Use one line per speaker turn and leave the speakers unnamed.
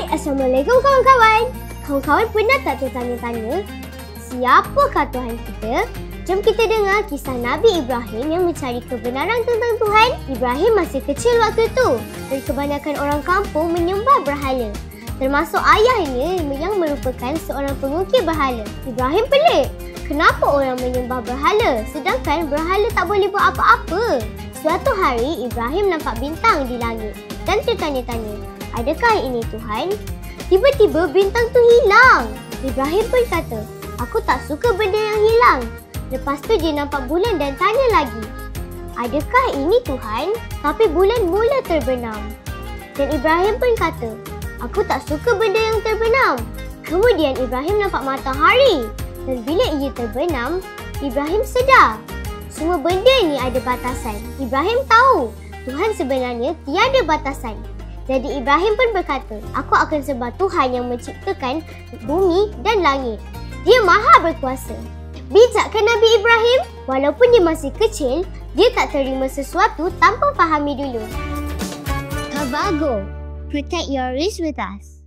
Assalamualaikum kawan-kawan. Kawan-kawan pernah tak tertanya-tanya, siapakah Tuhan kita? Jom kita dengar kisah Nabi Ibrahim yang mencari kebenaran tentang Tuhan. Ibrahim masih kecil waktu itu dan kebanyakan orang kampung menyembah berhala, termasuk ayahnya yang merupakan seorang pengukir berhala. Ibrahim pelik. Kenapa orang menyembah berhala sedangkan berhala tak boleh buat apa-apa? Suatu hari Ibrahim nampak bintang di langit dan tertanya-tanya, adakah ini Tuhan? Tiba-tiba bintang tu hilang. Ibrahim pun kata, aku tak suka benda yang hilang. Lepas tu dia nampak bulan dan tanya lagi, adakah ini Tuhan? Tapi bulan mula terbenam. Dan Ibrahim pun kata, aku tak suka benda yang terbenam. Kemudian Ibrahim nampak matahari. Dan bila ia terbenam, Ibrahim sedar semua benda ni ada batasan. Ibrahim tahu Tuhan sebenarnya tiada batasan. Jadi Ibrahim pun berkata, aku akan sembah Tuhan yang menciptakan bumi dan langit. Dia maha berkuasa. Bijak kan Nabi Ibrahim? Walaupun dia masih kecil, dia tak terima sesuatu tanpa fahami dulu.
Tobago, protect your wrist with us.